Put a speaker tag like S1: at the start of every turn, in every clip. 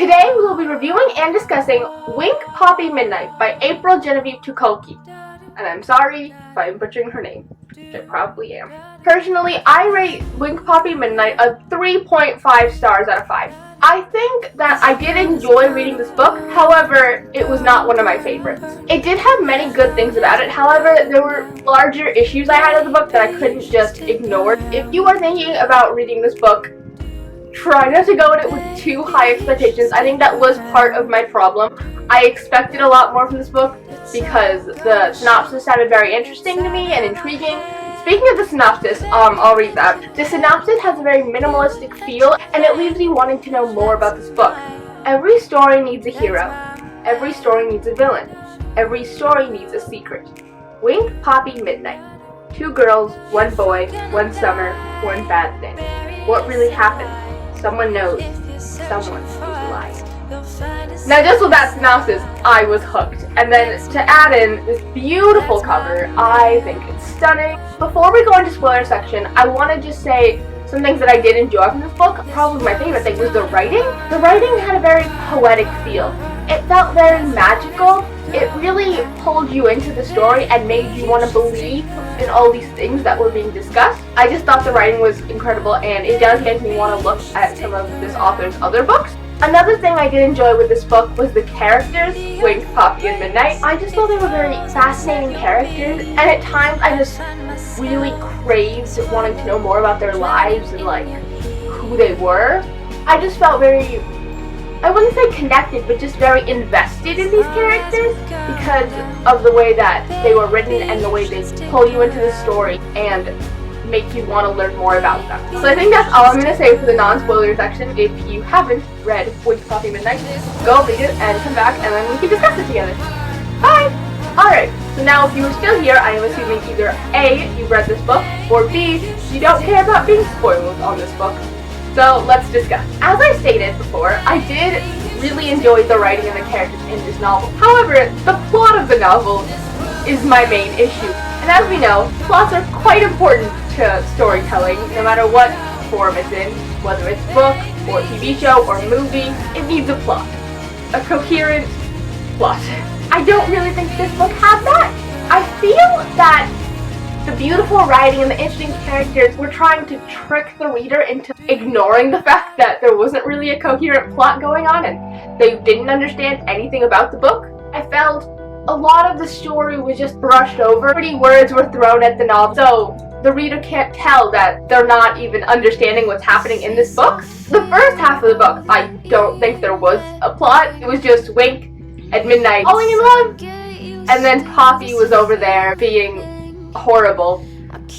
S1: Today we will be reviewing and discussing Wink Poppy Midnight by April Genevieve Tucholke. And I'm sorry if I'm butchering her name, which I probably am. Personally, I rate Wink Poppy Midnight a 3.5 stars out of 5. I think that I did enjoy reading this book, however, it was not one of my favorites. It did have many good things about it, however, there were larger issues I had with the book that I couldn't just ignore. If you are thinking about reading this book, try not to go in it with too high expectations. I think that was part of my problem. I expected a lot more from this book because the synopsis sounded very interesting to me and intriguing. Speaking of the synopsis, I'll read that. The synopsis has a very minimalistic feel, and it leaves you wanting to know more about this book. Every story needs a hero. Every story needs a villain. Every story needs a secret. Wink Poppy Midnight. 2 girls, 1 boy, 1 summer, 1 bad thing. What really happened? Someone knows. Someone is lying. Now just with that synopsis, I was hooked. And then to add in this beautiful cover, I think it's stunning. Before we go into spoiler section, I want to just say some things that I did enjoy from this book. Probably my favorite thing was the writing. The writing had a very poetic feel. It felt very magical. It really pulled you into the story and made you want to believe in all these things that were being discussed. I just thought the writing was incredible, and it does make me want to look at some of this author's other books. Another thing I did enjoy with this book was the characters, Wink, Poppy, and Midnight. I just thought they were very fascinating characters, and at times I just really craved wanting to know more about their lives and like who they were. I just felt very, I wouldn't say connected, but just very invested in these characters because of the way that they were written and the way they pull you into the story and make you want to learn more about them. So I think that's all I'm going to say for the non-spoiler section. If you haven't read Wink Poppy Midnight, go read it and come back and then we can discuss it together. Bye! Alright, so now if you are still here, I am assuming either A, you've read this book, or B, you don't care about being spoiled on this book. So let's discuss. As I stated before, I did really enjoy the writing and the characters in this novel. However, the plot of the novel is my main issue. And as we know, plots are quite important to storytelling, no matter what form it's in, whether it's book, or TV show, or movie, it needs a plot. A coherent plot. I don't really think this book has that. I feel that the beautiful writing and the interesting characters were trying to trick the reader into ignoring the fact that there wasn't really a coherent plot going on and they didn't understand anything about the book. I felt a lot of the story was just brushed over. Pretty words were thrown at the novel, so the reader can't tell that they're not even understanding what's happening in this book. The first half of the book, I don't think there was a plot. It was just Wink at midnight falling in love, and then Poppy was over there being horrible.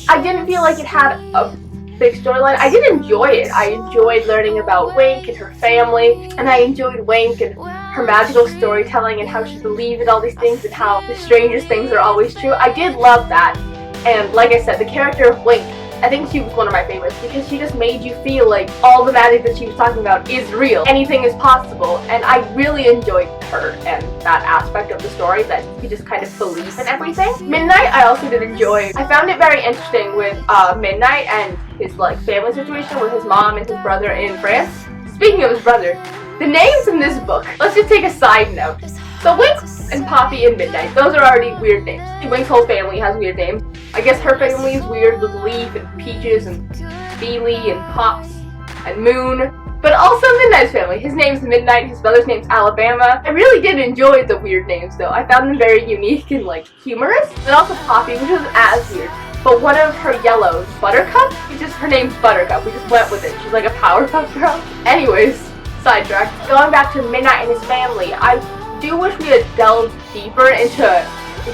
S1: I didn't feel like it had a big storyline. I did enjoy it. I enjoyed learning about Wink and her family, and I enjoyed Wink and her magical storytelling and how she believed in all these things and how the strangest things are always true. I did love that. And like I said, the character of Wink, I think she was one of my favorites because she just made you feel like all the magic that she was talking about is real. Anything is possible. And I really enjoyed her and that aspect of the story that you just kind of believe in everything. Midnight I also did enjoy. I found it very interesting with Midnight and his like family situation with his mom and his brother in France. Speaking of his brother, the names in this book, let's just take a side note. So Wink and Poppy and Midnight, those are already weird names. Wink's whole family has weird names. I guess her family is weird with Leaf and Peaches and Beely and Pops and Moon. But also Midnight's family. His name's Midnight, his brother's name's Alabama. I really did enjoy the weird names though. I found them very unique and like humorous. And also Poppy, which wasn't as weird. But one of her yellows, Buttercup, her name's Buttercup. We just went with it. She's like a Powerpuff Girl. Anyways, sidetrack. Going back to Midnight and his family, I do wish we had delved deeper into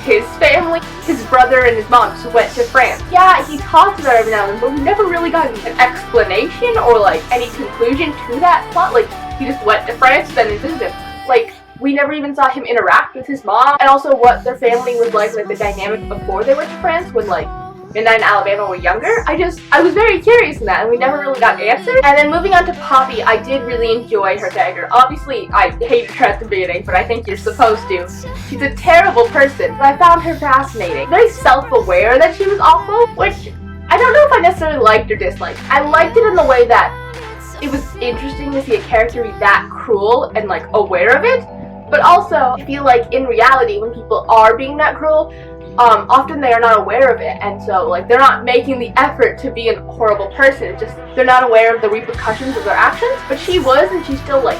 S1: his family. His brother and his mom just went to France. Yeah, he talked about it every now and then, but we never really got an explanation or like any conclusion to that plot. Like, he just went to France, then visited him. Like, we never even saw him interact with his mom, and also what their family was like the dynamic before they went to France when like Midnight and Alabama were younger. I was very curious in that, and we never really got answers. And then moving on to Poppy, I did really enjoy her character. Obviously, I hated her at the beginning, but I think you're supposed to. She's a terrible person, but I found her fascinating. Very self-aware that she was awful, which I don't know if I necessarily liked or disliked. I liked it in the way that it was interesting to see a character be that cruel and like aware of it. But also, I feel like in reality, when people are being that cruel, often they are not aware of it, and so like they're not making the effort to be a horrible person. It's just they're not aware of the repercussions of their actions. But she was, and she still like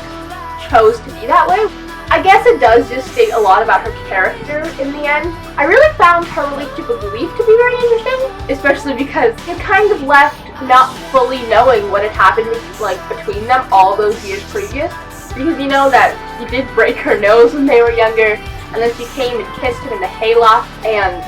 S1: chose to be that way. I guess it does just state a lot about her character in the end. I really found her relationship with Leaf to be very interesting, especially because it kind of left not fully knowing what had happened like between them all those years previous. Because you know that he did break her nose when they were younger, and then she came and kissed him in the hayloft, and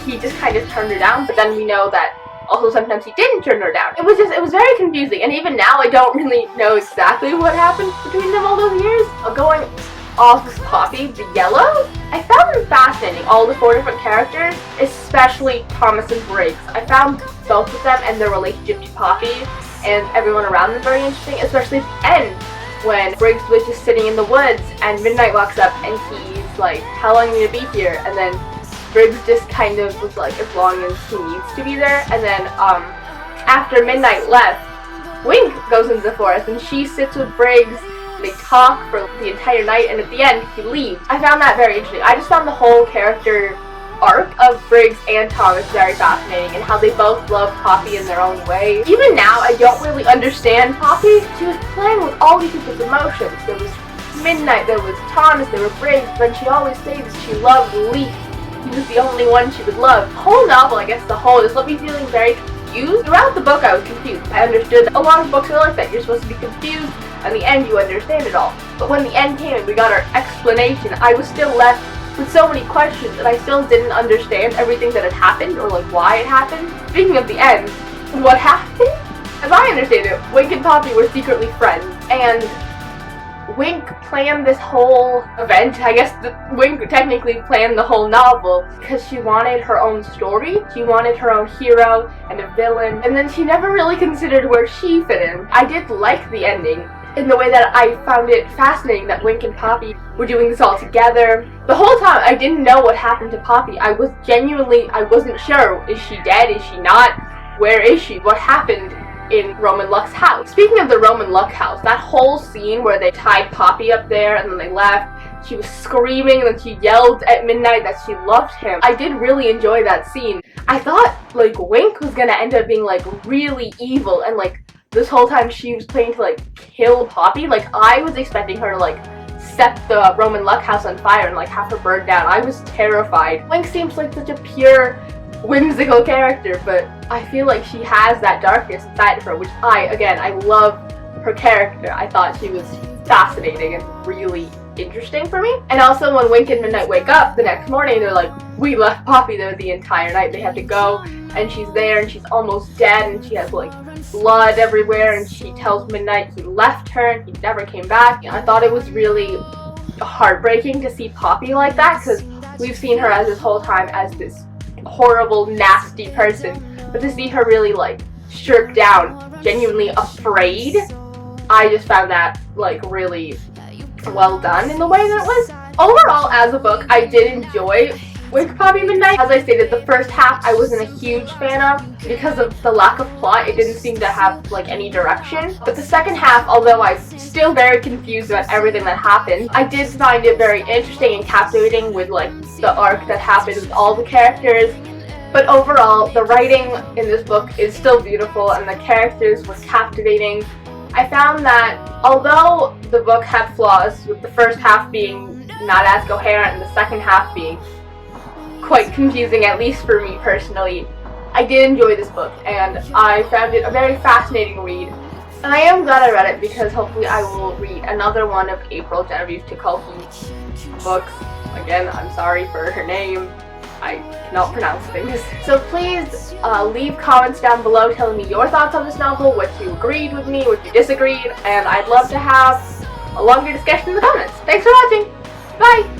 S1: he just kind of turned her down. But then we know that also sometimes he didn't turn her down. It was very confusing, and even now I don't really know exactly what happened between them all those years. Going off of Poppy, the Yellow, I found them fascinating, all the 4 different characters, especially Thomas and Briggs. I found both of them and their relationship to Poppy and everyone around them very interesting, especially at the end, when Briggs was just sitting in the woods and Midnight walks up and he's like telling me to be here, and then Briggs just kind of was like as long as he needs to be there. And then after Midnight left, Wink goes into the forest and she sits with Briggs and they talk for the entire night, and at the end he leaves. I found that very interesting. I just found the whole character arc of Briggs and Thomas very fascinating, and how they both love Poppy in their own way. Even now, I don't really understand Poppy. She was playing with all these people's emotions. There was Midnight, there was Thomas, there were Briggs, but she always said that she loved Leaf. He was the only one she would love. The whole novel, I guess the whole, just left me feeling very confused. Throughout the book, I was confused. I understood that a lot of books are like that. You're supposed to be confused, and in the end, you understand it all. But when the end came and we got our explanation, I was still left with so many questions, and I still didn't understand everything that had happened, or like why it happened. Speaking of the end, what happened? As I understand it, Wink and Poppy were secretly friends, and Wink planned this whole event. I guess Wink technically planned the whole novel because she wanted her own story. She wanted her own hero and a villain, and then she never really considered where she fit in. I did like the ending, in the way that I found it fascinating that Wink and Poppy were doing this all together. The whole time I didn't know what happened to Poppy. I wasn't sure. Is she dead? Is she not? Where is she? What happened in Roman Luck's house? Speaking of the Roman Luck house, that whole scene where they tied Poppy up there and then they left, she was screaming and then she yelled at Midnight that she loved him. I did really enjoy that scene. I thought like Wink was gonna end up being like really evil, and like this whole time she was planning to like kill Poppy. Like I was expecting her to like set the Roman Luck house on fire and like have her burned down. I was terrified. Wink seems like such a pure, whimsical character, but I feel like she has that darkness inside of her, which I love her character. I thought she was fascinating and really interesting for me. And also when Wink and Midnight wake up the next morning, they're like, we left Poppy there the entire night. They have to go, and she's there and she's almost dead and she has like blood everywhere, and she tells Midnight he left her and he never came back. I thought it was really heartbreaking to see Poppy like that, because we've seen her as this whole time as this horrible, nasty person, but to see her really like stripped down, genuinely afraid, I just found that like really well done in the way that it was. Overall, as a book, I did enjoy Wink, Poppy, Midnight. As I stated, the first half I wasn't a huge fan of because of the lack of plot. It didn't seem to have like any direction. But the second half, although I'm still very confused about everything that happened, I did find it very interesting and captivating with like the arc that happened with all the characters. But overall, the writing in this book is still beautiful and the characters were captivating. I found that although the book had flaws, with the first half being not as coherent and the second half being quite confusing, at least for me personally, I did enjoy this book and I found it a very fascinating read. And I am glad I read it because hopefully I will read another one of Genevieve Tucholke's books. Again, I'm sorry for her name. I cannot pronounce things. So please leave comments down below telling me your thoughts on this novel, what you agreed with me, what you disagreed, and I'd love to have a longer discussion in the comments. Thanks for watching! Bye!